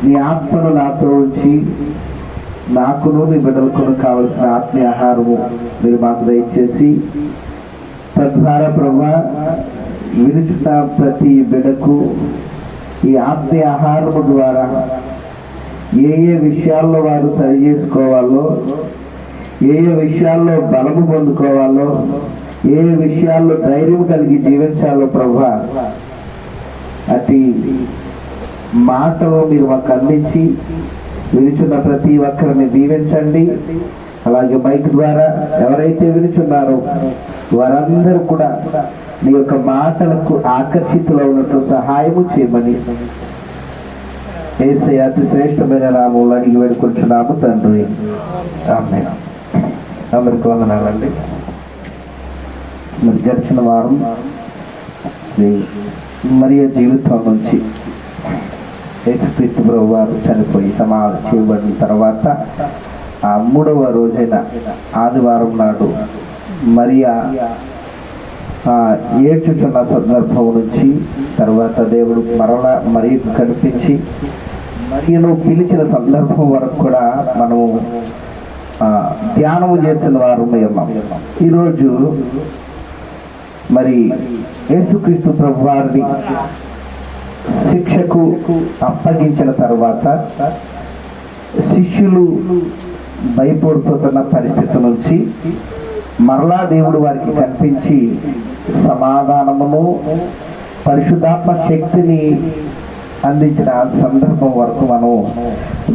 నీ ఆత్మను నాతో ఉంచి నాకును నీ బిడ్డలకు కావలసిన ఆత్మీయ ఆహారము మీరు మాకు దయచేసి తద్వారా ప్రభువా వినుచున్న ప్రతి బిడ్డకు ఈ ఆత్మీయ ఆహారము ద్వారా ఏ ఏ విషయాల్లో వారు సరి చేసుకోవాలో, ఏ ఏ విషయాల్లో బలము పొందుకోవాలో, ఏ విషయాల్లో ధైర్యం కలిగి జీవించాలో ప్రభువా అతి మాటలు మీరు మాకు అందించి వినుచున్న ప్రతి ఒక్కరిని దీవించండి. అలాగే మైక్ ద్వారా ఎవరైతే వినుచున్నారో వారందరూ కూడా మీ యొక్క మాటలకు ఆకర్షితులు ఉన్నట్టు సహాయము చేయమని యేసయ్య అతి శ్రేష్టమైన నామములో అడిగి వేడుకుంటున్నాము తండ్రి, ఆమేన్. అందరికీ వందనాలండి. మరి గడిచిన వారం మరియ జీవితం నుంచి యేసుక్రీస్తు ప్రభువు వారు చనిపోయి సమాధి చేయబడిన తర్వాత ఆ 3వ రోజైన ఆదివారం నాడు మరియా ఏడ్చుచున్న సందర్భం నుంచి తర్వాత దేవుడు మరలా మరియకు కనిపించి మరియను పిలిచిన సందర్భం వరకు కూడా మనము ధ్యానము చేసిన వారు ఉన్నాం. ఈరోజు మరి యేసుక్రీస్తు ప్రభు వారిని శిక్షకు అప్పగించిన తర్వాత శిష్యులు భయపడిపోతున్న పరిస్థితి నుంచి మరలా దేవుడు వారికి కనిపించి సమాధానమును పరిశుద్ధాత్మ శక్తిని అందించిన సందర్భం వరకు మనం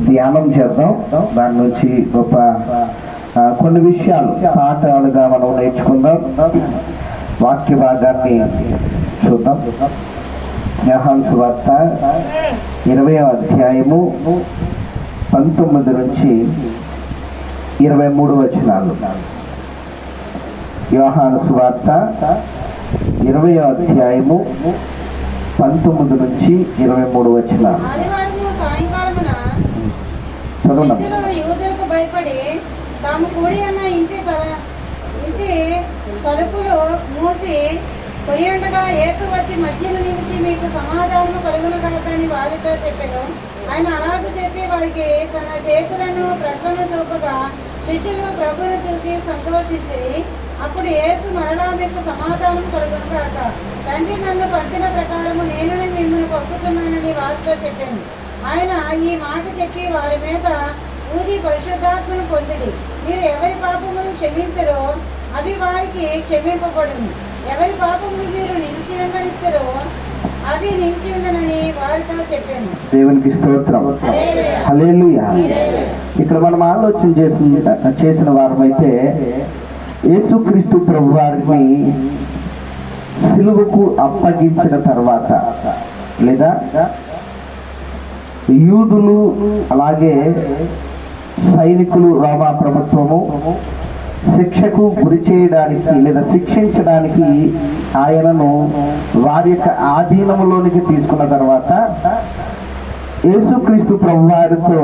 ధ్యానం చేద్దాం. దాని నుంచి గొప్ప కొన్ని విషయాలు పాఠాలుగా మనం నేర్చుకుందాం. వాక్య భాగాన్ని చూద్దాం. యోహాను సువార్త 20వ అధ్యాయము 19 నుంచి 23 వచనాలు. యోహాను సువార్త 20వ అధ్యాయము 19 నుంచి 23 వచనాలు. భయపడి తాము కూడి అన్న ఇంటి తలుపులు మూసి పోయి ఉండగా యేసు వచ్చి మధ్యలో నిలిచి మీకు సమాధానము కలుగునగాకని వారితో చెప్పాను. ఆయన అలాగ చెప్పి వారికి తన చేతులను ప్రక్కను చూపగా శిష్యులు ప్రభువును చూసి సంతోషించి అప్పుడు యేసు మరలా మీకు సమాధానం కలుగునగాక, తండ్రి నన్ను పంపిన ప్రకారము నేను మిమ్మల్ని పంపుతున్నానని వారితో చెప్పాను. ఆయన ఈ మాట చెప్పి వారి మీద ఊది పరిశుద్ధాత్మను పొందిడి. మీరు ఎవరి పాపమును క్షమించరో అవి వారికి క్షమింపబడును, ఎవరి పాపమును మీరు నిలిచి ఉండనిస్తారో అవి నిలిచి ఉండనని వారితో చెప్పాను. దేవునికి స్తోత్రం, హల్లెలూయా. ఇక్కడ మనం ఆలోచన చేసిన వారమైతే యేసుక్రీస్తు ప్రభు వారిని సిలువకు అప్పగించిన తర్వాత లేదా యూదులు అలాగే సైనికులు రోమా ప్రభుత్వము శిక్షకు గురి చేయడానికి లేదా శిక్షించడానికి ఆయనను వారి యొక్క ఆధీనంలోనికి తీసుకున్న తర్వాత యేసుక్రీస్తు ప్రభు వారితో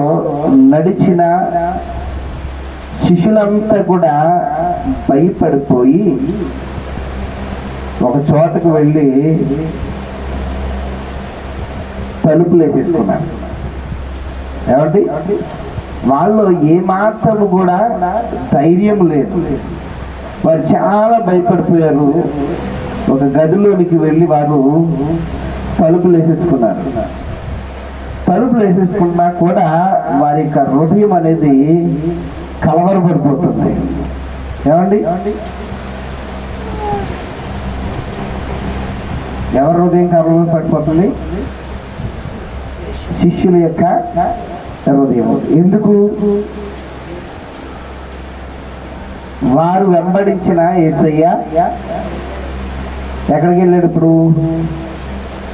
నడిచిన శిష్యులంతా కూడా భయపడిపోయి ఒక చోటకు వెళ్ళి తలుపులు వేసేసుకున్నారు. ఏమండి, వాళ్ళు ఏమాత్రం కూడా ధైర్యం లేదు, వారు చాలా భయపడిపోయారు. ఒక గదిలోనికి వెళ్ళి వారు తలుపులు వేసేసుకున్నారు. తలుపులు వేసేసుకున్నా కూడా వారి యొక్క హృదయం అనేది కలవరపడిపోతుంది. ఏమండి, ఎవరి హృదయం కలవరపడిపోతుంది? శిష్యుల యొక్క హృదయం. ఎందుకు? వారు వెంబడించిన యేసయ్య ఎక్కడికి వెళ్ళాడు? ఇప్పుడు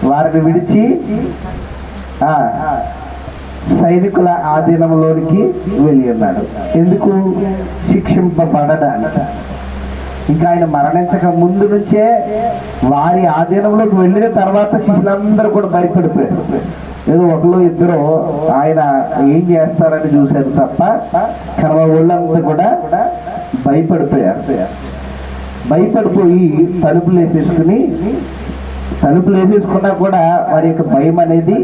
వారిని విడిచి సైనికుల ఆధీనంలోనికి వెళ్ళి ఉన్నాడు. ఎందుకు? శిక్షింపబడడానికి. ఇంకా ఆయన మరణించక ముందు నుంచే వారి ఆధీనంలోకి వెళ్ళిన తర్వాత శిష్యులందరూ కూడా భయపడిపోయారు. ఏదో ఒకరు ఇద్దరు ఆయన ఏం చేస్తారని చూశారు తప్ప కర్మ వాళ్ళంతా కూడా భయపడిపోయారు. భయపడిపోయి తలుపులు వేసేసుకున్నా కూడా వారి యొక్క భయం అనేది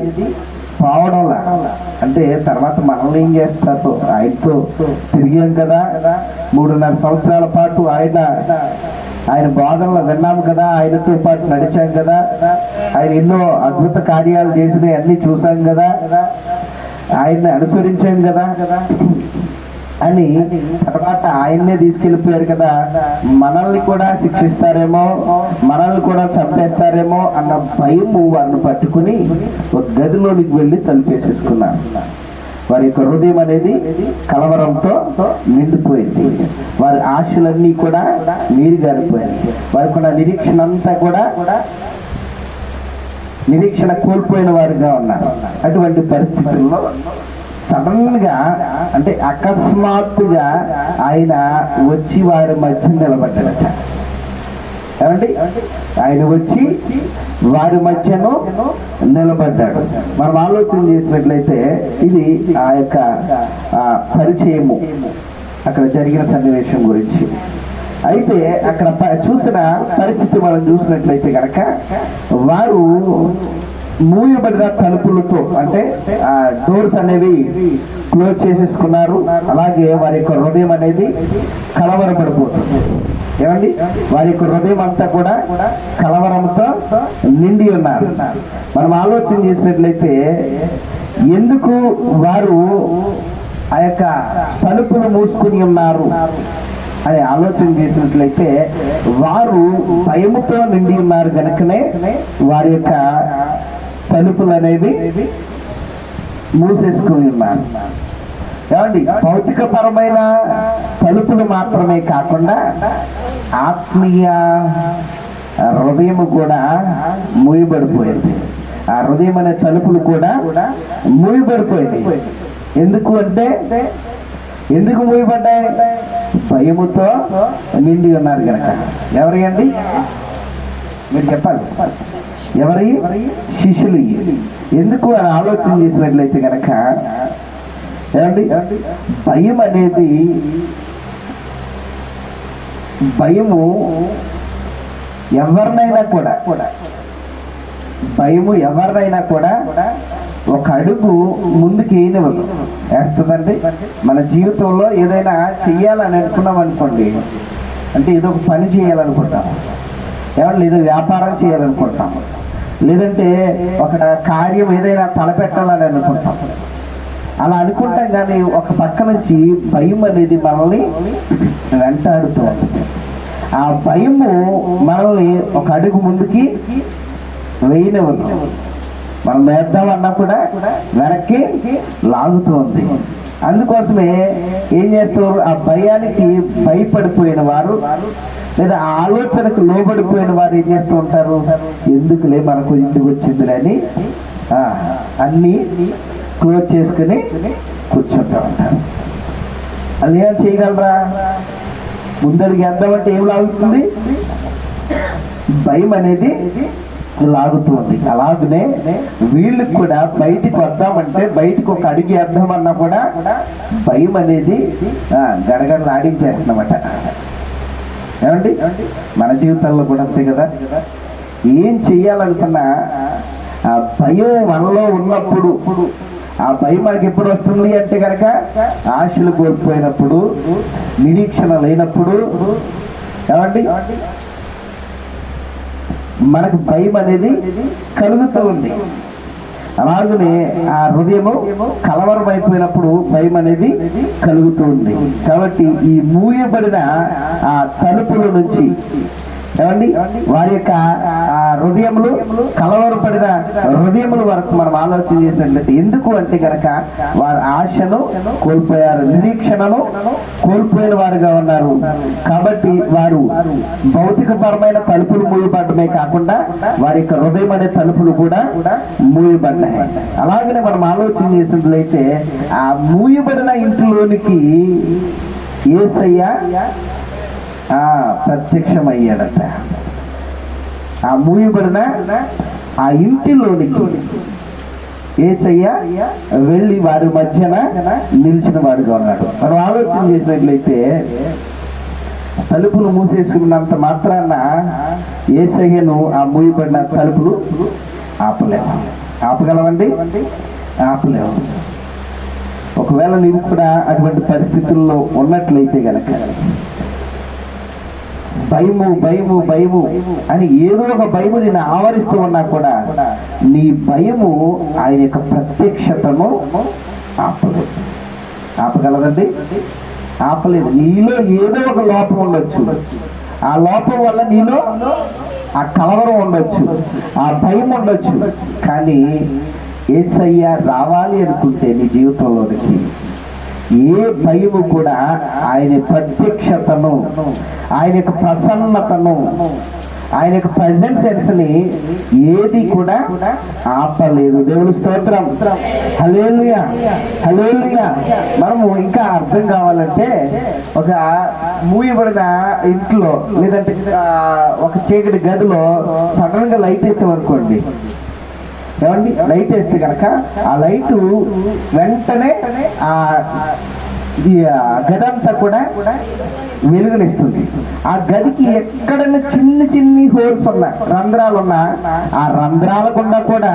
పోవడంలా. అంటే తర్వాత మనల్ని ఏం చేస్తారు? ఆయనతో తిరిగాం కదా, 3.5 సంవత్సరాల పాటు ఆయన బోధనలో విన్నాము కదా, ఆయనతో పాటు నడిచాం కదా, ఆయన ఎన్నో అద్భుత కార్యాలు చేసినవి అన్ని చూసాం కదా, ఆయన్ని అనుసరించాం కదా అని తర్వాత ఆయన్నే తీసుకెళ్ళిపోయారు కదా, మనల్ని కూడా శిక్షిస్తారేమో, మనల్ని కూడా చంపేస్తారేమో అన్న భయము వారిని పట్టుకుని ఒక గదిలోనికి వెళ్ళి తలుపేసేసుకున్నారు. వారి యొక్క హృదయం అనేది కలవరంతో నిండిపోయింది. వారి ఆశలన్నీ కూడా నీరు గారిపోయాయి. వారికి ఉన్న నిరీక్షణ అంతా కూడా నిరీక్షణ కోల్పోయిన వారుగా ఉన్నారు. అటువంటి పరిస్థితుల్లో సడన్ గా, అంటే అకస్మాత్తుగా ఆయన వచ్చి వారి మధ్య నిలబడ్డాడట. ఏమండి? ఆయన వచ్చి వారి మధ్యను నిలబడ్డాడు. మనం ఆలోచన చేసినట్లయితే ఇది ఆ యొక్క పరిచయము, అక్కడ జరిగిన సన్నివేశం గురించి. అయితే అక్కడ చూసిన పరిస్థితి మనం చూసినట్లయితే కనుక వారు మూయబడిన తలుపులతో, అంటే ఆ డోర్స్ అనేవి క్లోజ్ చేసేసుకున్నారు. అలాగే వారి యొక్క హృదయం అనేది కలవరపడిపోతుంది. ఏమండి? వారి యొక్క హృదయం అంతా కూడా కలవరంతో నిండి ఉన్నారు. మనం ఆలోచన చేసినట్లయితే ఎందుకు వారు ఆ యొక్క తలుపులు మూసుకుని ఉన్నారు అని ఆలోచన చేసినట్లయితే వారు భయముతో నిండి ఉన్నారు కనుకనే వారి యొక్క తలుపులు అనేవి మూసేసుకుని ఉన్నారు. ఏమండి? భౌతిక పరమైన తలుపులు మాత్రమే కాకుండా ఆత్మీయ హృదయము కూడా మూయబడిపోయింది. ఆ హృదయం అనే తలుపులు కూడా మూయబడిపోయింది. ఎందుకు అంటే, ఎందుకు మూయబడ్డాయి? భయముతో నిండి ఉన్నారు కనుక. ఎవరి అండి? మీరు చెప్పాలి. ఎవరి? శిష్యులు. ఎందుకు అని ఆలోచన చేసినట్లయితే కనుక, ఏమండి, భయం అనేది, భయము ఎవరినైనా కూడా, భయము ఎవరినైనా కూడా ఒక అడుగు ముందుకు వేయనివ్వదు. వేస్తుందండి. మన జీవితంలో ఏదైనా చెయ్యాలని అనుకున్నాం అనుకోండి, అంటే ఏదో ఒక పని చేయాలనుకుంటాం, ఏమంటే ఏదో వ్యాపారం చేయాలనుకుంటాం, లేదంటే ఒక కార్యం ఏదైనా తలపెట్టాలని అనుకుంటాం. అలా అనుకుంటాం, కానీ ఒక పక్క నుంచి భయం అనేది మనల్ని వెంటాడుతూ ఉంటుంది. ఆ భయము మనల్ని ఒక అడుగు ముందుకి వేయనివ్వదు. మనం వేద్దామన్నా కూడా వెనక్కి లాగుతూ ఉంది. అందుకోసమే ఏం చేస్తారు? ఆ భయానికి భయపడిపోయిన వారు, లేదా ఆ ఆలోచనకు లోబడిపోయిన వారు ఏం చేస్తూ ఉంటారు? ఎందుకులే, మనకు ఇంటికి వచ్చిందిలే అని అన్నీ క్లోజ్ చేసుకుని కూర్చుంటూ ఉంటారు. అది ఏం చేయగలరా? ముందరికి ఎంతమంటే ఏం లాగుతుంది? భయం అనేది లాగుతుంది. అలాగనే వీళ్ళకి కూడా బయటికి వద్దామంటే, బయటికి ఒక అడిగి వేద్దామన్నా కూడా భయం అనేది గడగడలు ఆడించేస్తున్నమాట. ఏమండి? మన జీవితాల్లో కూడా అంతే కదా. ఏం చెయ్యాలనుకున్నా ఆ భయం మనలో ఉన్నప్పుడు, ఆ భయం మనకి ఎప్పుడు వస్తుంది అంటే కనుక ఆశలు కోల్పోయినప్పుడు, నిరీక్షణ లేనప్పుడు, ఏమండి, మనకు భయం అనేది కలుగుతూ ఉంది. అలాగనే ఆ హృదయము కలవరం అయిపోయినప్పుడు భయం అనేది కలుగుతూ ఉంది. కాబట్టి ఈ మూయబడిన ఆ తలుపుల నుంచి, ఏమండి, వారి యొక్క హృదయములు కలవరపడిన హృదయముల వరకు మనం ఆలోచన చేసినట్లయితే, ఎందుకు అంటే కనుక వారు ఆశను కోల్పోయారు, నిరీక్షణను కోల్పోయిన వారుగా ఉన్నారు. కాబట్టి వారు భౌతిక పరమైన తలుపులు మూయబడమే కాకుండా వారి యొక్క హృదయం అనే తలుపులు కూడా మూయబడ్డాయి. అలాగనే మనం ఆలోచన చేసినట్లయితే ఆ మూయబడిన ఇంటిలోనికి యేసయ్య ప్రత్యక్షమయ్యాడట. ఆ మూయబడిన ఆ ఇంటిలోనికి యేసయ్య వెళ్ళి వారి మధ్యన నిలిచిన వాడుగా ఉన్నాడు. మనం ఆలోచన చేసినట్లయితే తలుపులు మూసేసుకున్నంత మాత్రాన యేసయ్యను ఆ మూయబడిన తలుపులు ఆపలేము. ఆపగలమండి? ఆపలేవు. ఒకవేళ నీవు కూడా అటువంటి పరిస్థితుల్లో ఉన్నట్లయితే గనక భయము భయము భయము అని ఏదో ఒక భయము నేను ఆవరిస్తూ ఉన్నా కూడా నీ భయము ఆయన యొక్క ప్రత్యక్షతను ఆపదు. ఆపగలదండి? ఆపలేదు. నీలో ఏదో ఒక లోపం ఉండొచ్చు. ఆ లోపం వల్ల నీలో ఆ కలవరం ఉండొచ్చు, ఆ భయం ఉండొచ్చు. కానీ యేసయ్య రావాలి అనుకుంటే నీ జీవితంలోనికి ఏ భయము కూడా ఆయన ప్రత్యక్షతను, ఆయన యొక్క ప్రసన్నతను, ఆయన యొక్క ప్రెజెన్స్ ని ఏది కూడా ఆపలేదు. దేవుని స్తోత్రం. హల్లెలూయా, హల్లెలూయా. మనము ఇంకా అర్థం కావాలంటే ఒక మూయబడిన ఇంట్లో లేదంటే ఒక చీకటి గదిలో సడన్ గా లైట్ వేసామనుకోండి, ఏమండి, లైట్ వేస్తే కనుక ఆ లైటు వెంటనే ఆ గదంతా కూడా వెలుగునిస్తుంది. ఆ గదికి ఎక్కడైనా చిన్న చిన్ని హోల్స్ ఉన్నా, రంధ్రాలున్నా, ఆ రంధ్రాల గుండా కూడా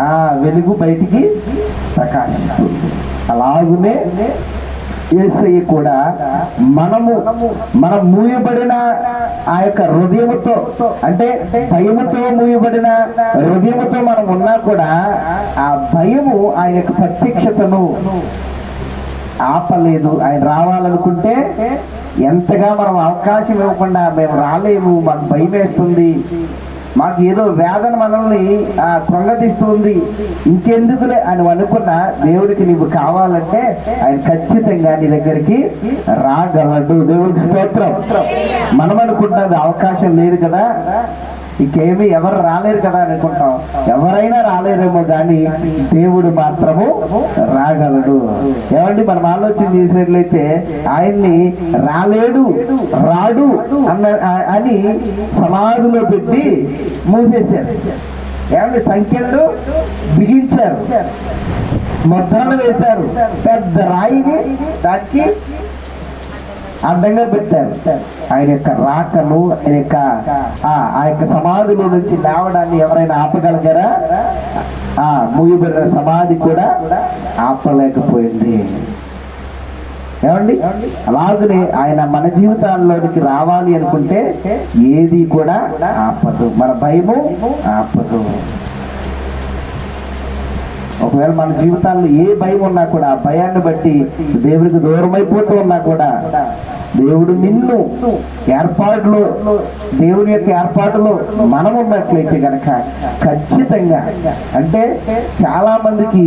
ఆ వెలుగు బయటికి ప్రకాశిస్తుంది. అలాగునే యేసయ్య కూడా మనం మూయబడిన ఆ యొక్క హృదయముతో, అంటే భయముతో మూయబడిన హృదయముతో మనం ఉన్నా కూడా ఆ భయము ఆయన యొక్క ప్రత్యక్షతను ఆపలేదు. ఆయన రావాలనుకుంటే ఎంతగా మనం అవకాశం ఇవ్వకుండా మేము రాలేము, మాకు భయం వేస్తుంది, మాకు ఏదో వేదన మనల్ని కృంగతీస్తుంది, ఇంకెందుకులే అని అనుకున్న దేవుడికి నీవు కావాలంటే ఆయన ఖచ్చితంగా నీ దగ్గరికి రాగలడు. దేవుడికి స్తోత్రం. మనం అనుకుంటున్నది అవకాశం లేదు కదా, ఇంకేమి ఎవరు రాలేరు కదా అనుకుంటాం. ఎవరైనా రాలేరేమో కానీ దేవుడు మాత్రము రాగలడు. ఏమండి, మనం ఆలోచన చేసినట్లయితే ఆయన్ని రాలేడు, రాడు అని సమాధిలో పెట్టి మూసేశారు. ఏమండి, సంఖ్యలు బిగించారు, ముద్రలు వేశారు, పెద్ద రాయిని దానికి అడ్డంగా పెట్టారు. ఆయన యొక్క రాకను, ఆ యొక్క సమాధిలో నుంచి లేవడాన్ని ఎవరైనా ఆపగలిగారా? మూయబడిన సమాధి కూడా ఆపలేకపోయింది. ఏమండి, అలాగనే ఆయన మన జీవితాల్లోనికి రావాలి అనుకుంటే ఏది కూడా ఆపదు, మన భయము ఆపదు. ఒకవేళ మన జీవితాల్లో ఏ భయం ఉన్నా కూడా ఆ భయాన్ని బట్టి దేవుడికి దూరం అయిపోతూ ఉన్నా కూడా దేవుడు నిన్ను ఏర్పాటులో, దేవుని యొక్క ఏర్పాటులో మనం ఉన్నట్లయితే కనుక ఖచ్చితంగా, అంటే చాలా మందికి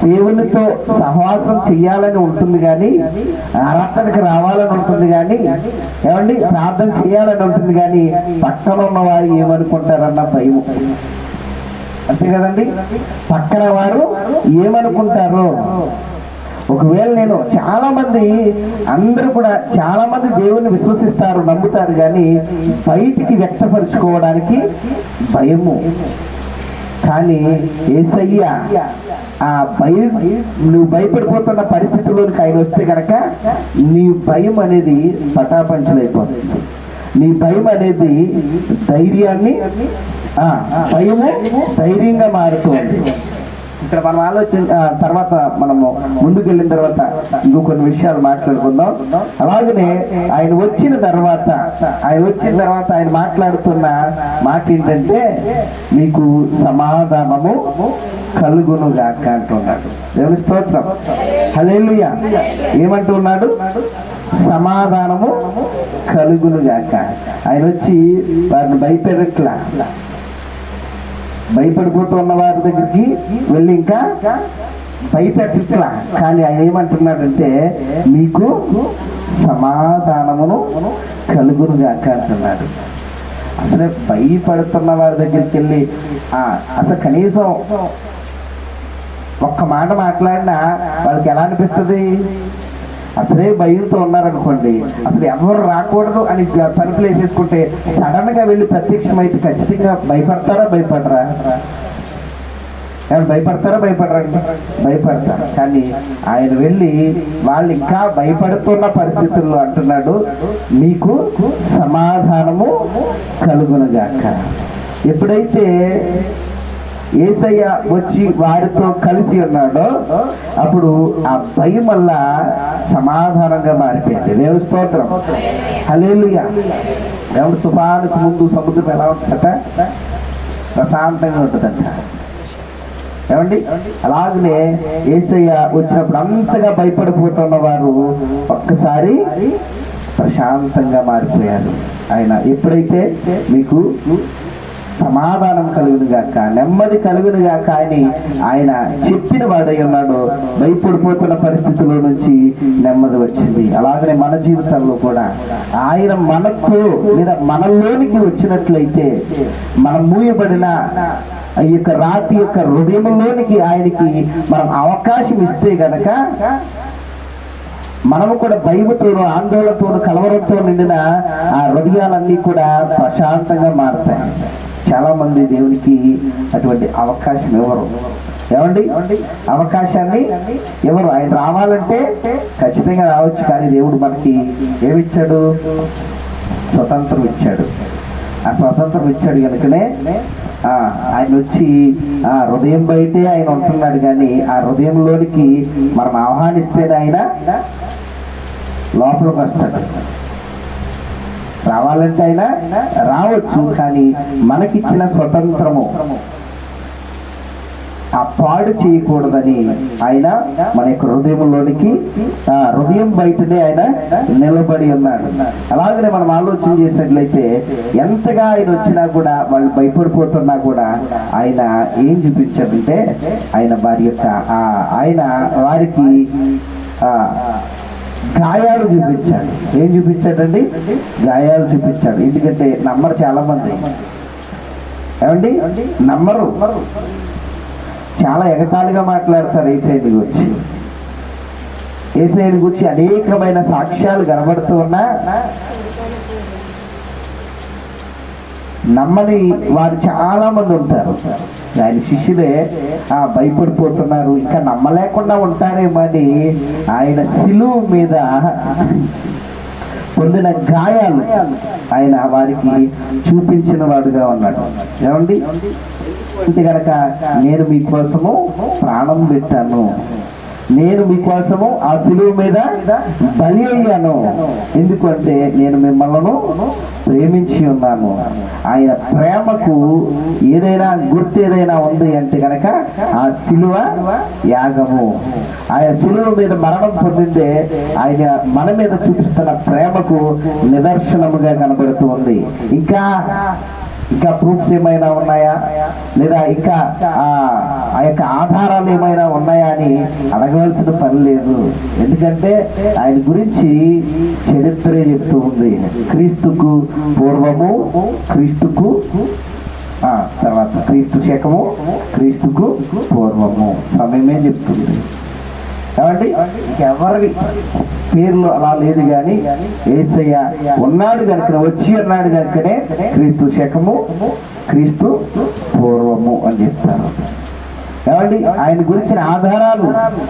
దేవునితో సహవాసం చెయ్యాలని ఉంటుంది కానీ, ఆరాధనకు రావాలని ఉంటుంది కానీ, ఏమండి, ప్రార్థన చేయాలని ఉంటుంది కానీ పక్కన ఉన్న వారు ఏమనుకుంటారన్న భయం. అంతే కదండి, పక్కన వారు ఏమనుకుంటారో. ఒకవేళ నేను చాలా మంది, అందరూ కూడా చాలా మంది దేవుని విశ్వసిస్తారు, నమ్ముతారు కానీ బయటికి వ్యక్తపరుచుకోవడానికి భయము. కానీ యేసయ్య ఆ భయం, నువ్వు భయపడిపోతున్న పరిస్థితుల్లోకి ఆయన వస్తే కనుక నీ భయం అనేది పటాపంచలైపోతుంది. నీ భయం అనేది ధైర్యాన్ని, భయము ధైర్యంగా మారుతుంది. ఇక్కడ మనం తర్వాత మనము ముందుకు వెళ్ళిన తర్వాత ఇంకో కొన్ని విషయాలు మాట్లాడుకుందాం. అలాగనే ఆయన వచ్చిన తర్వాత ఆయన మాట్లాడుతున్న మాట ఏంటంటే, మీకు సమాధానము కలుగునుగాక అంటున్నాడు. దేవుని స్తోత్రం. హల్లెలూయా. ఏమంటున్నాడు? సమాధానము కలుగునుగాక. ఆయన వచ్చి వారిని భయపెట్టట్లా, భయపడిపోతున్న వారి దగ్గరికి వెళ్ళి ఇంకా భయపెట్టట్లా. కానీ ఆయన ఏమంటున్నాడంటే, మీకు సమాధానమును కలుగునుగాక అంటున్నాడు. అసలే భయపడుతున్న వారి దగ్గరికి వెళ్ళి అసలు కనీసం ఒక్క మాట మాట్లాడినా వాళ్ళకి ఎలా అనిపిస్తుంది? అసలే భయంతో ఉన్నారనుకోండి, అసలు ఎవరు రాకూడదు అని తలుపులు వేసేసుకుంటే సడన్ గా వెళ్ళి ప్రత్యక్షమైతే ఖచ్చితంగా భయపడతారా? భయపడరా? ఎవరు భయపడతారా? భయపడతారు. కానీ ఆయన వెళ్ళి వాళ్ళు ఇంకా భయపడుతున్న పరిస్థితుల్లో అంటున్నాడు, మీకు సమాధానము కలుగునుగాక. ఎప్పుడైతే యేసయ్య వచ్చి వారితో కలిసి ఉన్నాడో అప్పుడు ఆ భయం వల్ల సమాధానంగా మారిపోయింది. దేవుని స్తోత్రం, హల్లెలూయా. దేవుడు తుఫానుకు ముందు సముద్రం ఎలా ఉంటుందట? ప్రశాంతంగా ఉంటుందంట. ఏమండి, అలాగనే యేసయ్య వచ్చినప్పుడు అంతగా భయపడిపోతున్న వారు ఒక్కసారి ప్రశాంతంగా మారిపోయారు. ఆయన ఎప్పుడైతే మీకు సమాధానం కలుగును గాక, నెమ్మది కలుగును గాక అని ఆయన చెప్పిన వాడై ఉన్నాడు, భయపడిపోతున్న పరిస్థితుల్లో నుంచి నెమ్మది వచ్చింది. అలాగనే మన జీవితంలో కూడా ఆయన మనకు లేదా మనలోనికి వచ్చినట్లయితే, మనం మూయబడిన ఈ యొక్క రాతి యొక్క హృదయంలోనికి ఆయనకి మనం అవకాశం ఇస్తే గనక మనము కూడా భయముతోనూ ఆందోళనతోనూ కలవరంతో నిండిన ఆ హృదయాలన్నీ కూడా ప్రశాంతంగా మారుతాయి. చాలా మంది దేవునికి అటువంటి అవకాశం ఇవ్వరు. ఏమండి, అవకాశాన్ని ఎవరు? ఆయన రావాలంటే ఖచ్చితంగా రావచ్చు, కానీ దేవుడు మనకి ఏమిచ్చాడు? స్వతంత్రం ఇచ్చాడు. ఆ స్వతంత్రం ఇచ్చాడు కనుకనే ఆయన వచ్చి ఆ హృదయం బయటే ఆయన ఉంటున్నాడు, కానీ ఆ హృదయంలోనికి మనం ఆహ్వానిస్తేనే ఆయన లోపలికి వస్తాడు. రావాలంటే ఆయన రావచ్చు, కానీ మనకిచ్చిన స్వతంత్రము ఆ పాడు చేయకూడదని ఆయన మన యొక్క హృదయంలోనికి హృదయం బయటనే ఆయన నిలబడి ఉన్నాడు. అలాగనే మనం ఆలోచన చేసినట్లయితే ఎంతగా ఆయన వచ్చినా కూడా వాళ్ళు భయపడిపోతున్నా కూడా ఆయన ఏం చూపించాడంటే ఆయన వారి యొక్క ఆయన వారికి గాయాలు చూపించాడు. ఏం చూపించాడండి? గాయాలు చూపించాడు. ఎందుకంటే నమ్మరు చాలా మంది. ఏమండి, నమ్మరు. చాలా ఎగతాళిగా మాట్లాడతారు యేసయ్యని గురించి. యేసయ్యని గురించి అనేకమైన సాక్ష్యాలు కనబడుతూ ఉన్నా నమ్మని వారు చాలా మంది ఉంటారు. ఆయన శిష్యులే భయపడిపోతున్నారు, ఇంకా నమ్మలేకుండా ఉంటారేమో అని ఆయన శిలువ మీద పొందిన గాయాలు ఆయన వారికి చూపించిన వాడుగా ఉన్నాడు. ఏమండి, అంటే కనుక నేను మీకోసము ప్రాణం పెట్టాను, నేను మీకోసము ఆ శిలువ మీద బలి అయ్యాను, ఎందుకంటే నేను మిమ్మల్ని ప్రేమించి ఉన్నాను. ఆయన ప్రేమకు ఏదైనా గుర్తు ఏదైనా ఉంది అంటే కనుక ఆ శిలువ యాగము. ఆయన శిలువ మీద మరణం పొందిందే ఆయన మన మీద చూపిస్తున్న ప్రేమకు నిదర్శనముగా కనబడుతూ ఉంది. ఇంకా ప్రూఫ్స్ ఏమైనా ఉన్నాయా, లేదా ఇంకా ఆ యొక్క ఆధారాలు ఏమైనా ఉన్నాయా అని అడగవలసిన పని లేదు. ఎందుకంటే ఆయన గురించి చరిత్రే చెప్తూ ఉంది. క్రీస్తుకు పూర్వము, క్రీస్తుకు తర్వాత, క్రీస్తు శకము, క్రీస్తుకు పూర్వము సమయమే చెప్తుంది. కాబట్టి ఇంకెవరి పేర్లు అలా లేదు, కానీ యేసయ్య ఉన్నాడు కనుక, వచ్చి ఉన్నాడు కనుకనే క్రీస్తు శకము, క్రీస్తు పూర్వము అని చెప్తారు. కాబట్టి ఆయన గురించిన ఆధారాలు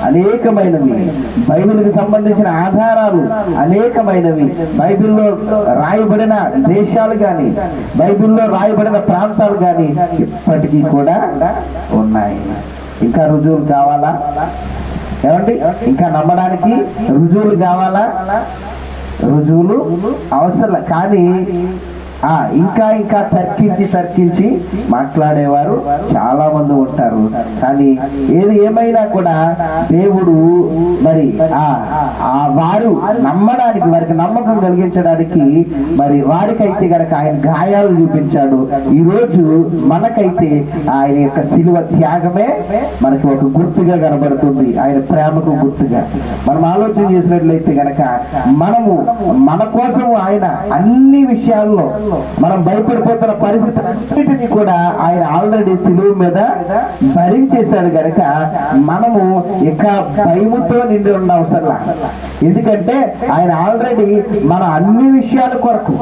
అనేకమైనవి, బైబిల్కి సంబంధించిన ఆధారాలు అనేకమైనవి. బైబిల్లో రాయబడిన దేశాలు కానీ, బైబిల్లో రాయబడిన ప్రాంతాలు కానీ ఇప్పటికీ కూడా ఉన్నాయి. ఇంకా రుజువులు కావాలా? ఏమండి, ఇంకా నమ్మడానికి రుజువులు కావాలా? రుజువులు అవసరం, కానీ ఇంకా తర్కించి మాట్లాడేవారు చాలా మంది ఉంటారు. కానీ ఏది ఏమైనా కూడా దేవుడు మరి వారు నమ్మడానికి, వారికి నమ్మకం కలిగించడానికి మరి వారికైతే గనక ఆయన గాయాలు చూపించాడు. ఈ రోజు మనకైతే ఆయన యొక్క శిలువ త్యాగమే మనకి ఒక గుర్తుగా కనబడుతుంది, ఆయన ప్రేమకు గుర్తుగా. మనం ఆలోచన చేసినట్లయితే గనక మనము మన కోసం ఆయన అన్ని విషయాల్లో మనం భయపడిపోతున్న పరిస్థితులన్నిటినీ కూడా ఆయన ఆల్రెడీ శిలువ మీద భరించేశాడు కనుక మనము ఇక భయముతో నిండి ఉన్న అవసరం. ఎందుకంటే ఆయన ఆల్రెడీ మన అన్ని విషయాల కొరకు,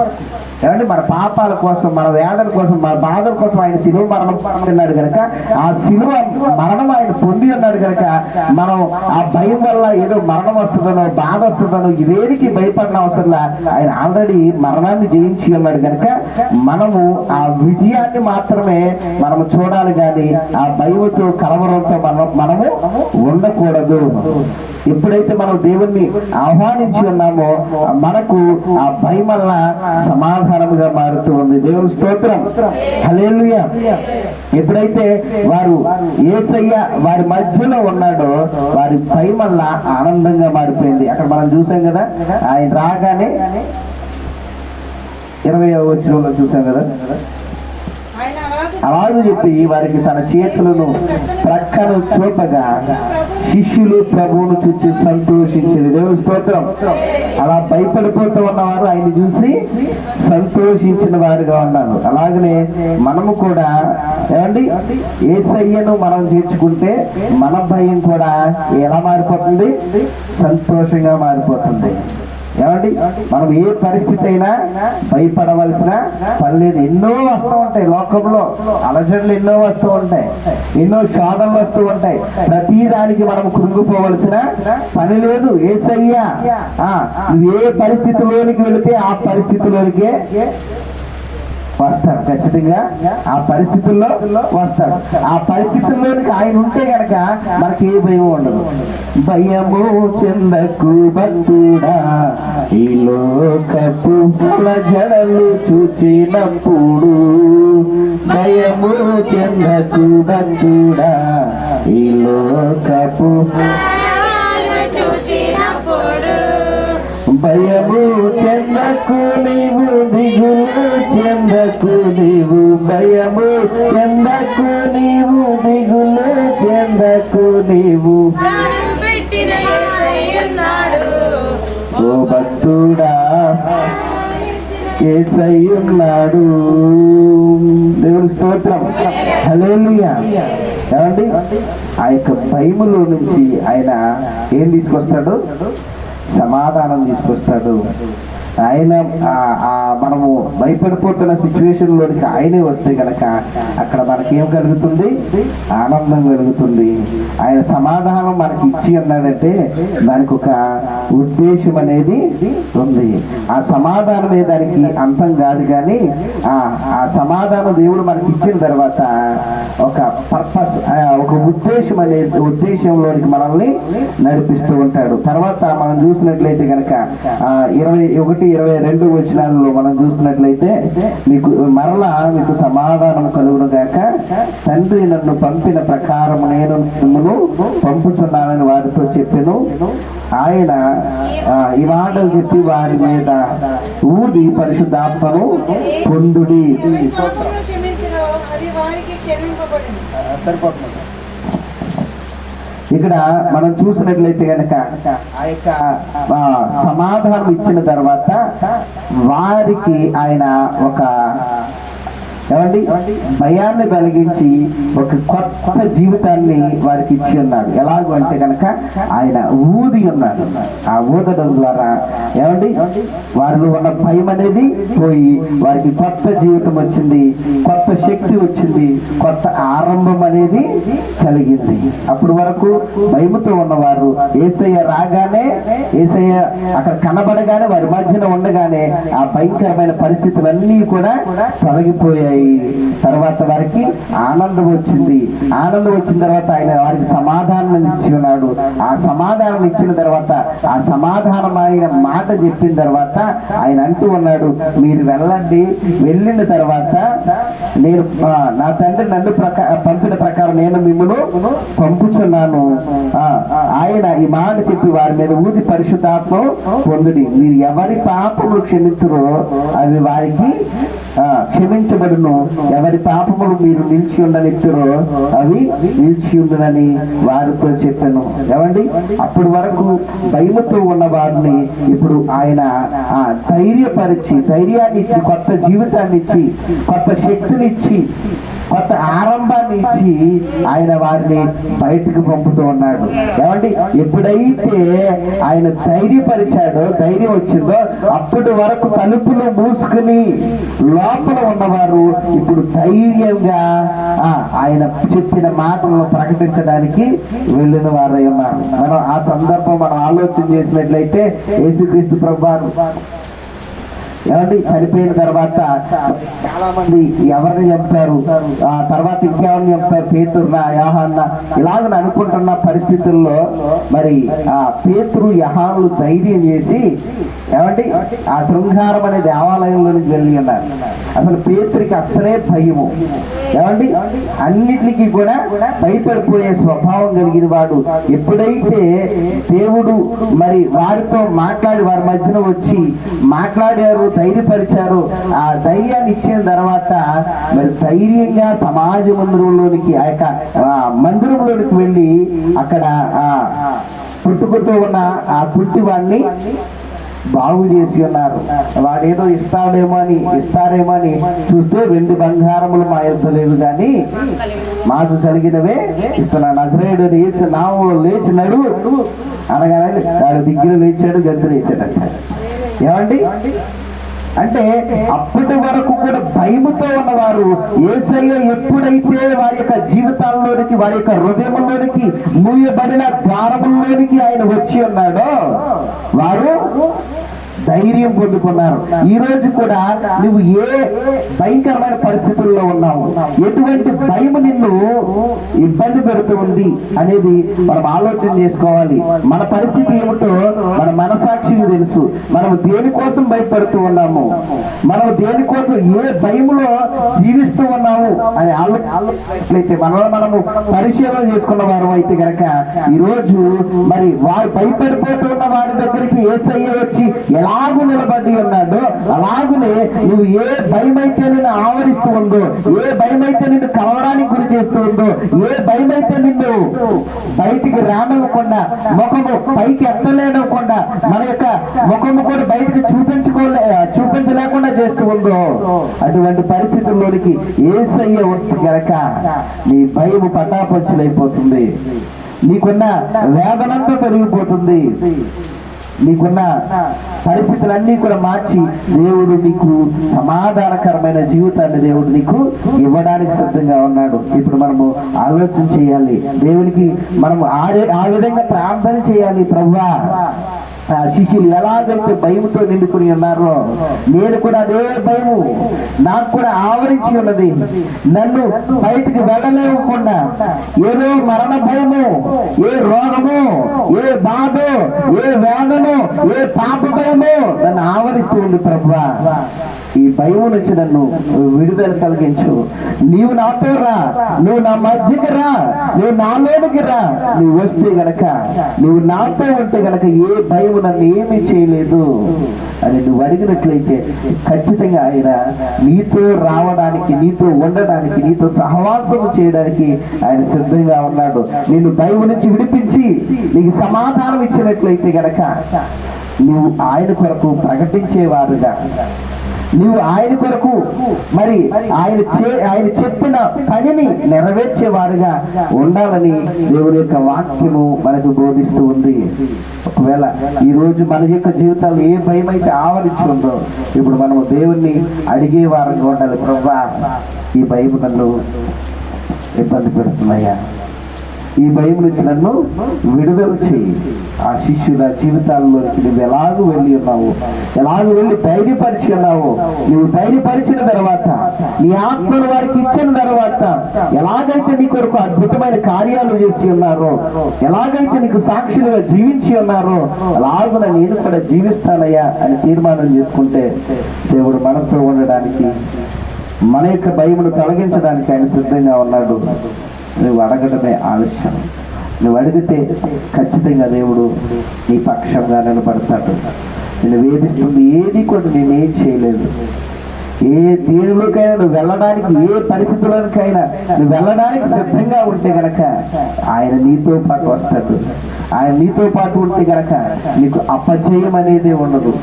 ఏమంటే మన పాపాల కోసం, మన వేదన కోసం, మన బాధల కోసం ఆయన శిలువ మరణం పొందినాడు కనుక, ఆ శిలువ మరణం ఆయన పొంది ఉన్నాడు కనుక మనం ఆ భయం వల్ల ఏదో మరణం వస్తుందనో, బాధ వస్తుందనో ఇవేరికి భయపడిన అవసరం. ఆయన ఆల్రెడీ మరణాన్ని జయించి ఉన్నాడు కనుక కనుక మనము ఆ విజయాన్ని మాత్రమే మనము చూడాలి కానీ ఆ భయముతో కలవరంతో మనము ఉండకూడదు. ఎప్పుడైతే మనం దేవుణ్ణి ఆహ్వానించి ఉన్నామో మనకు ఆ భయం వల్ల సమాధానముగా మారుతూ ఉంది. దేవుని స్తోత్రం, హల్లెలూయా. ఎప్పుడైతే వారు యేసయ్య వారి మధ్యలో ఉన్నాడో వారి భయం వల్ల ఆనందంగా మారిపోయింది. అక్కడ మనం చూసాం కదా, ఆయన రాగానే 20వ వచనంలో చూసాం కదా, అలాగే చెప్పి వారికి తన చేతులను ప్రక్కను చూపగా శిష్యులు ప్రభువును చూసి సంతోషించింది. దేవుని స్తోత్రం. అలా భయపడిపోతూ ఉన్నవారు ఆయన చూసి సంతోషించిన వారుగా ఉన్నారు. అలాగనే మనము కూడా ఏమండి యేసయ్యను మనం చేర్చుకుంటే మన భయం కూడా ఎలా మారిపోతుంది? సంతోషంగా మారిపోతుంది. ఏమండి మనం ఏ పరిస్థితి అయినా భయపడవలసిన పని లేదు. ఎన్నో వస్తూ ఉంటాయి లోకంలో, అలజడులు ఎన్నో వస్తూ ఉంటాయి, ఎన్నో శోధనలు వస్తూ ఉంటాయి. ప్రతి దానికి మనం కృంగిపోవలసిన పని లేదు. యేసయ్య నువ్వు ఏ పరిస్థితిలోనికి వెళితే ఆ పరిస్థితిలోనికే వస్తాడు. ఖచ్చితంగా ఆ పరిస్థితుల్లో వస్తాడు. ఆ పరిస్థితుల్లోనికి ఆయన ఉంటే గనక మనకి ఏ భయం ఉండదు. భయము చెందకు భక్తుడా, ఈ లోకపు జడలు చూచినప్పుడు. భయము చెందకు భక్తుడా, ఈ లోకపు భయము చెందకు నీవు, దిగులు చెందకు నీవు. భయము చెందకు నీవు, దిగులు చెందకు నీవు. ఓ భక్తుడా యేసయ్య ఉన్నాడు. దేవుని స్తోత్రం, హల్లెలూయా. ఏమండి ఆ యొక్క భయములో నుంచి ఆయన ఏం తీసుకొస్తాడు? సమాధానం తీసుకొస్తాడు. ఆయన మనము భయపడిపోతున్న సిచ్యువేషన్ లోనికి ఆయనే వస్తే కనుక అక్కడ మనకేం కలుగుతుంది? ఆనందం కలుగుతుంది. ఆయన సమాధానం మనకి ఇచ్చి అన్నాడంటే దానికి ఒక ఉద్దేశం అనేది ఉంది. ఆ సమాధానమే దానికి అంతం కాదు, కానీ ఆ సమాధానం దేవుడు మనకి ఇచ్చిన తర్వాత ఒక పర్పస్, ఒక ఉద్దేశం అనేది ఉద్దేశంలోనికి మనల్ని నడిపిస్తూ ఉంటాడు. తర్వాత మనం చూసినట్లయితే కనుక 21-22 వచనాలలో మనం చూసినట్లయితే మరలా మీకు సమాధానం కలుగును గాక, తండ్రి నన్ను పంపిన ప్రకారం నేను మిమ్మును పంపుచున్నానని వారితో చెప్పెను. ఆయన ఈ మాటలు చెప్పి వారి మీద ఊది పరిశుద్ధాత్మను పొందుడి. సరిపోతుంది. ఇక్కడ మనం చూసినట్లయితే కనుక ఆ యొక్క సమాధానం ఇచ్చిన తర్వాత వారికి ఆయన ఒక ఏమండి భయాన్ని కలిగించి ఒక కొత్త జీవితాన్ని వారికి ఇచ్చి ఉన్నాడు. ఎలాగో అంటే కనుక ఆయన ఊది ఉన్నాడు. ఆ ఊదడం ద్వారా ఏమండి వారిలో ఉన్న భయం అనేది పోయి వారికి కొత్త జీవితం వచ్చింది, కొత్త శక్తి వచ్చింది, కొత్త ఆరంభం అనేది కలిగింది. అప్పటి వరకు భయముతో ఉన్నవారు యేసయ్య రాగానే, యేసయ్య అక్కడ కనబడగానే వారి మధ్యన ఉండగానే ఆ భయంకరమైన పరిస్థితులన్నీ కూడా తొలగిపోయాయి. తర్వాత వారికి ఆనందం వచ్చింది. ఆనందం వచ్చిన తర్వాత ఆయన వారికి సమాధానం ఇచ్చి ఉన్నాడు. ఆ సమాధానం ఇచ్చిన తర్వాత ఆ సమాధానమైన మాట చెప్పిన తర్వాత ఆయన అంటూ ఉన్నాడు, మీరు వెళ్ళండి, వెళ్ళిన తర్వాత నేను నా తండ్రి నన్ను పంపిన ప్రకారం నేను మిమ్మల్ని పంపుచున్నాను. ఆయన ఈ మాట చెప్పి వారి మీద ఊది పరిశుద్ధాత్మ పొందుడి. మీరు ఎవరి పాపములు క్షమించురో అవి వారికి క్షమించబడును, ఎవరి పాపములు మీరు నిలిచి ఉండనిత్తురో అవి నిలిచి ఉండునని వారితో చెప్పాను. ఏమండి అప్పటి వరకు భయముతో ఉన్న వారిని ఇప్పుడు ఆయన ధైర్యపరిచి, ధైర్యాన్ని ఇచ్చి, కొత్త జీవితాన్ని ఇచ్చి, కొత్త శక్తినిచ్చి, కొత్త ఆరంభాన్ని ఇచ్చి ఆయన వారిని బయటకు పంపుతూ ఉన్నాడు. ఏమండి ఎప్పుడైతే ఆయన ధైర్యపరిచాడో, ధైర్యం వచ్చిందో అప్పటి వరకు తలుపులు మూసుకుని లోపల ఉన్నవారు ఇప్పుడు ధైర్యంగా ఆయన చెప్పిన మాటలను ప్రకటించడానికి వెళ్ళిన వారై ఉన్నారు. మనం ఆ సందర్భం మనం ఆలోచన చేసినట్లయితే యేసుక్రీస్తు ప్రభువారు ఏమండి చనిపోయిన తర్వాత చాలా మంది ఎవరిని చంపారు, ఆ తర్వాత ఇంకెవరిని చంపారు, పేతురునా యోహాన్నా ఇలాగ అనుకుంటున్న పరిస్థితుల్లో మరి ఆ పేతురు యోహానులు ధైర్యం చేసి ఏమండి ఆ శృంగారం అనే దేవాలయంలోనికి వెళ్ళి ఉన్నారు. అసలు పేతురికి అసలే భయము, ఏమండి అన్నిటికీ కూడా భయపడిపోయే స్వభావం కలిగిన వాడు. ఎప్పుడైతే దేవుడు మరి వారితో మాట్లాడి వారి మధ్యన వచ్చి మాట్లాడారు, ధైర్యపరిచారు, ఆ ధైర్యాన్ని ఇచ్చిన తర్వాత మరి ధైర్యంగా సమాజ మందిరంలోనికి ఆ యొక్క మందిరంలోనికి వెళ్ళి అక్కడ పుట్టుకుతూ ఉన్న ఆ కుంటి వాడిని బాగు చేసి ఉన్నారు. వాడేదో ఇస్తారేమో అని చూస్తే వెండి బంగారములు మా యొద్ద లేవు కానీ మాకు కలిగినవే ఇస్తున్నా. నజరేయుడు యేసు నామములో లేచి నడువు అనగానే వాడు దిగ్గులు లేచాడు, గంతులు వేసాడట. ఏమండి అంటే అప్పటి వరకు కూడా భయముతో ఉన్నవారు యేసయ్య ఎప్పుడైతే వారి యొక్క జీవితాల్లోనికి వారి యొక్క హృదయంలోనికి మూయబడిన ద్వారముల్లోనికి ఆయన వచ్చి ఉన్నాడో వారు ధైర్యం పొందుకున్నారు. ఈ రోజు కూడా నువ్వు ఏ భయంకరమైన పరిస్థితుల్లో ఉన్నావు, ఎటువంటి భయం నిన్ను ఇబ్బంది పెడుతూ ఉంది అనేది మనం ఆలోచన చేసుకోవాలి. మన పరిస్థితి ఏమిటో మన మనసాక్షికి తెలుసు. మనం దేనికోసం భయపడుతూ ఉన్నాము, మనం దేనికోసం ఏ భయములో జీవిస్తూ ఉన్నాము అని ఆలోచించినట్లయితే మనము పరిశీలన చేసుకున్న వారు అయితే కనుక ఈ రోజు మరి వారు భయపడిపోతున్న వారి దగ్గరికి యేసయ్య వచ్చి ఎలాగూ నిలబడి ఉన్నాడో అలాగునే నువ్వు ఏ భయమైతే నిన్ను ఆవరిస్తూ ఉందో, ఏ భయమైతే నిన్ను కలవరానికి గురి చేస్తూ ఉందో, ఏ భయమైతే నిన్ను బయటికి రానివ్వకుండా ముఖము పైకి ఎత్తలేనివ్వకుండా మన యొక్క ముఖము కూడా బయటికి చూపించలేకుండా చేస్తూ ఉందో అటువంటి పరిస్థితుల్లోనికి యేసయ్య వస్తే గనక నీ భయము పటాపంచలైపోతుంది, నీకున్న వేదనంతా పెరిగిపోతుంది, నీకున్న పరిస్థితులన్నీ కూడా మార్చి దేవుడు నీకు సమాధానకరమైన జీవితాన్ని దేవుడు నీకు ఇవ్వడానికి సిద్ధంగా ఉన్నాడు. ఇప్పుడు మనము ఆలోచన చేయాలి, దేవునికి మనము ఆ విధంగా ప్రార్థన చేయాలి. ప్రభువా శిష్యులు ఎలాగైతే భయముతో నిండుకుని ఉన్నారో నేను కూడా అదే భయము నాకు కూడా ఆవరించి ఉన్నది. నన్ను బయటికి వెళ్ళలేకుండా ఏదో మరణ భయము, ఏ రోగము, ఏ బాధ, ఏ వేదను, ఏ పాప భయము నన్ను ఆవరిస్తూ ఉంది. ప్రభువా ఈ భయం నుంచి నన్ను విడుదల కలిగించు. నీవు నాతో రా, నువ్వు నా మధ్యకి రా, నువ్వు నాలోనికి రా. నువ్వు వస్తే గనక, నువ్వు నాతో ఉంటే గనక ఏ భయం నన్ను ఏమీ చేయలేదు అని నువ్వు అడిగినట్లయితే ఖచ్చితంగా ఆయన నీతో రావడానికి, నీతో ఉండడానికి, నీతో సహవాసము చేయడానికి ఆయన సిద్ధంగా ఉన్నాడు. నిన్ను భయం నుంచి విడిపించి నీకు సమాధానం ఇచ్చినట్లయితే గనక నువ్వు ఆయన కొరకు ప్రకటించేవారుగా, నువ్వు ఆయన కొరకు మరి ఆయన చెప్పిన పనిని నెరవేర్చేవారుగా ఉండాలని దేవుని యొక్క వాక్యము మనకు బోధిస్తూ ఉంది. ఒకవేళ ఈ రోజు మన యొక్క జీవితాలు ఏ భయం అయితే ఆవరించి ఉందో ఇప్పుడు మనము దేవుణ్ణి అడిగే వారంగా ఉండాలి. ప్రభువా ఈ భయం నన్ను ఇబ్బంది పెడుతున్నాయా, ఈ భయం నుంచి నన్ను విడుదల చేయి. ఆ శిష్యుల జీవితాల్లోకి నువ్వు ఎలాగూ వెళ్ళి ఉన్నావు, ఎలాగూ వెళ్ళి ధైర్యపరిచి ఉన్నావు. నువ్వు ధైర్యపరిచిన తర్వాత, నీ ఆత్మను వారికి ఇచ్చిన తర్వాత, ఎలాగైతే నీ కొరకు అద్భుతమైన కార్యాలు చేసి ఉన్నారో, ఎలాగైతే నీకు సాక్షులుగా జీవించి ఉన్నారో అలాగున నేను కూడా జీవిస్తానయ్యా అని తీర్మానం చేసుకుంటే దేవుడు మనతో ఉండడానికి, మన యొక్క భయమును తొలగించడానికి ఆయన సిద్ధంగా ఉన్నాడు. నువ్వు అడగడమే ఆలస్యం. నువ్వు అడిగితే ఖచ్చితంగా దేవుడు నీ పక్షంగా నిలబడతాడు. నేను వేధిస్తుంది ఏది కూడా నేనేం చేయలేదు. ఏ దేవుడికైనా నువ్వు వెళ్ళడానికి, ఏ పరిస్థితుల్లోకైనా నువ్వు వెళ్ళడానికి సిద్ధంగా ఉంటే గనక ఆయన నీతో పాటు వస్తాడు. ఆయన నీతో పాటు ఉంటే గనక నీకు అపజయం అనేది ఉండదు.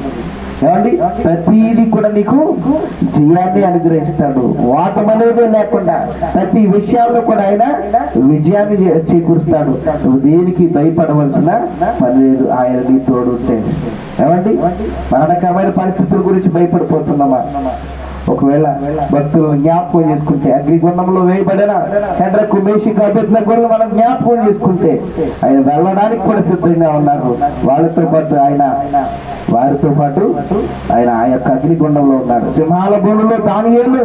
ఏమండి ప్రతిదీ కూడా నీకు జయాన్ని అనుగ్రహిస్తాడు. వాటం అనేది లేకుండా ప్రతి విషయాల్లో కూడా ఆయన విజయాన్ని చేకూరుస్తాడు. నువ్వు దేనికి భయపడవలసిన పని లేదు, ఆయన నీ తోడు ఉంటే. ఏమండి మరణకరమైన పరిస్థితుల గురించి భయపడిపోతున్నామా? ఒకవేళ భక్తులను జ్ఞాపకం చేసుకుంటే అగ్నిగుండంలో వేయబడిన హెడ్రకు మేషిక అభ్యర్థులను మనం జ్ఞాపకం చేసుకుంటే ఆయన వెళ్ళడానికి కూడా సిద్ధంగా ఉన్నారు. వారితో పాటు ఆయన ఆ యొక్క అగ్నిగుండంలో ఉన్నాడు. సింహాల గోనులో దానియేలు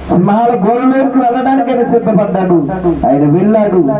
సింహాల గోనులోకి వెళ్ళడానికి ఆయన సిద్ధపడ్డాడు. ఆయన వెళ్ళాడు.